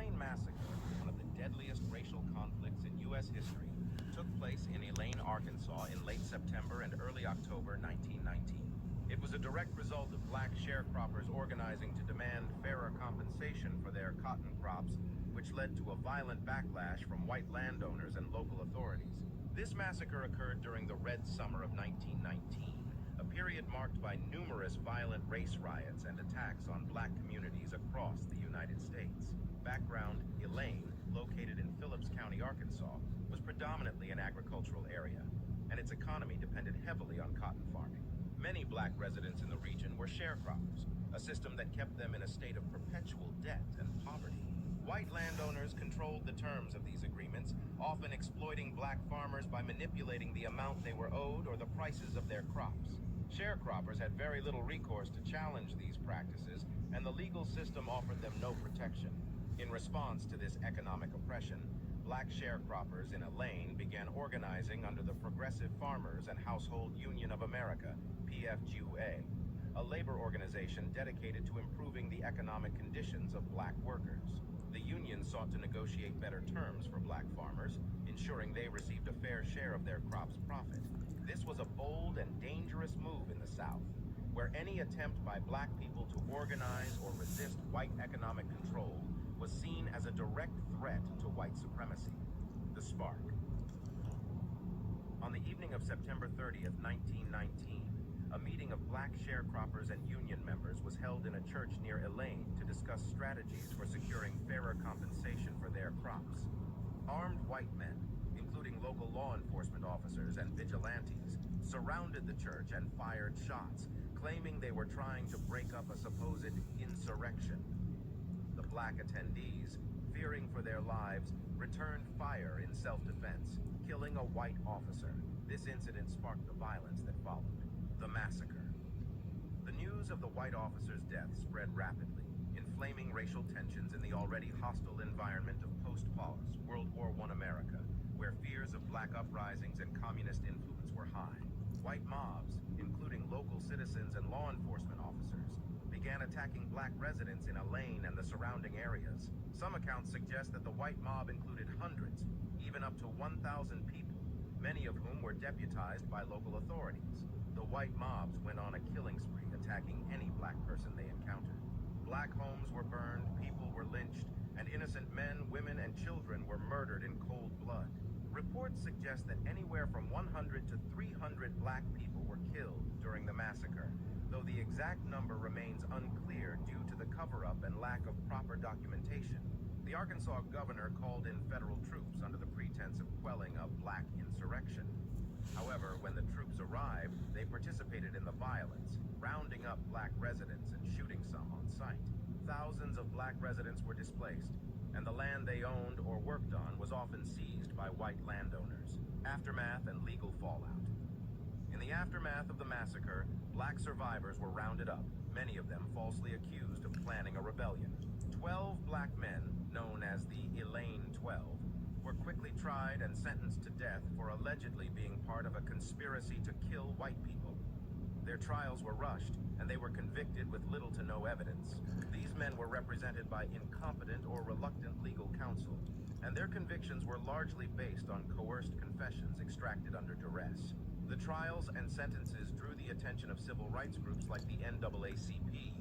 Elaine Massacre, one of the deadliest racial conflicts in U.S. history, took place in Elaine, Arkansas in late September and early October 1919. It was a direct result of black sharecroppers organizing to demand fairer compensation for their cotton crops, which led to a violent backlash from white landowners and local authorities. This massacre occurred during the Red Summer of 1919, a period marked by numerous violent race riots and attacks on black communities across the United States. Background: Elaine, located in Phillips County, Arkansas, was predominantly an agricultural area, and its economy depended heavily on cotton farming. Many black residents in the region were sharecroppers, a system that kept them in a state of perpetual debt and poverty. White landowners controlled the terms of these agreements, often exploiting black farmers by manipulating the amount they were owed or the prices of their crops. Sharecroppers had very little recourse to challenge these practices, and the legal system offered them no protection. In response to this economic oppression, black sharecroppers in Elaine began organizing under the Progressive Farmers and Household Union of America, PFGUA, a labor organization dedicated to improving the economic conditions of black workers. The union sought to negotiate better terms for black farmers, ensuring they received a fair share of their crops' profit. This was a bold and dangerous move in the South, where any attempt by black people to organize or resist white economic control was seen as a direct threat to white supremacy. The spark. On the evening of September 30th, 1919, a meeting of black sharecroppers and union members was held in a church near Elaine to discuss strategies for securing fairer compensation for their crops. Armed white men, including local law enforcement officers and vigilantes, surrounded the church and fired shots, claiming they were trying to break up a supposed insurrection. The black attendees, fearing for their lives, returned fire in self-defense, killing a white officer. This incident sparked the violence that followed. The massacre. The news of the white officer's death spread rapidly, inflaming racial tensions in the already hostile environment of post-Paulus, World War I America, where fears of black uprisings and communist influence were high. White mobs, including local citizens and law enforcement officers, began attacking black residents in Elaine and the surrounding areas. Some accounts suggest that the white mob included hundreds, even up to 1,000 people, many of whom were deputized by local authorities. The white mobs went on a killing spree, attacking any black person they encountered. Black homes were burned, people were lynched, and innocent men, women, and children were murdered in cold blood. Reports suggest that anywhere from 100 to 300 black people were killed during the massacre, though the exact number remains unclear due to the cover-up and lack of proper documentation. The Arkansas governor called in federal troops under the pretense of quelling a black insurrection. However, when the troops arrived, they participated in the violence, rounding up black residents and shooting some on sight. Thousands of black residents were displaced, and the land they owned or worked on was often seized by white landowners. Aftermath and legal fallout. In the aftermath of the massacre, black survivors were rounded up, many of them falsely accused of planning a rebellion. 12 black men, known as the Elaine 12, were quickly tried and sentenced to death for allegedly being part of a conspiracy to kill white people. Their trials were rushed, and they were convicted with little to no evidence. These men were represented by incompetent or reluctant legal counsel, and their convictions were largely based on coerced confessions extracted under duress. The trials and sentences drew the attention of civil rights groups like the NAACP,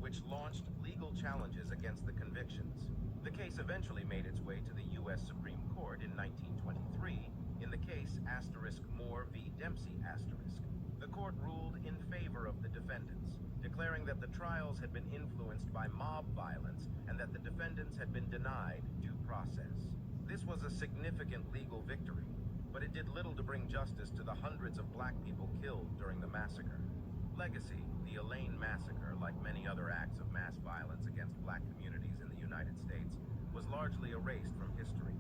which launched legal challenges against the convictions. The case eventually made its way to the U.S. Supreme Court in 1923 in the case *Moore v. Dempsey*. The court ruled in favor of the defendants, declaring that the trials had been influenced by mob violence and that the defendants had been denied due process. This was a significant legal victory, but it did little to bring justice to the hundreds of black people killed during the massacre. Legacy: the Elaine Massacre, like many other acts of mass violence against black communities in the United States, was largely erased from history.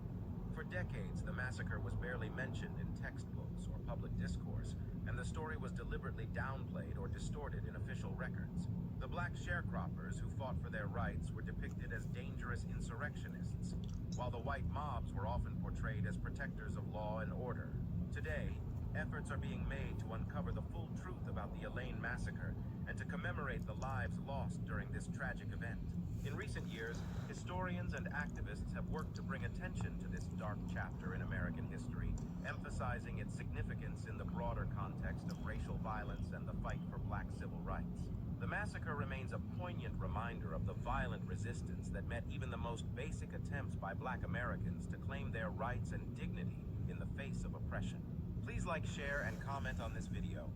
For decades, the massacre was barely mentioned in textbooks or public discourse, and the story was deliberately downplayed or distorted in official records. The black sharecroppers who fought for their rights were depicted as dangerous insurrectionists, while the white mobs were often portrayed as protectors of law and order. Today, efforts are being made to uncover the full truth about the Elaine Massacre and to commemorate the lives lost during this tragic event. In recent years, historians historians and activists have worked to bring attention to this dark chapter in American history, emphasizing its significance in the broader context of racial violence and the fight for black civil rights. The massacre remains a poignant reminder of the violent resistance that met even the most basic attempts by black Americans to claim their rights and dignity in the face of oppression. Please like, share, and comment on this video.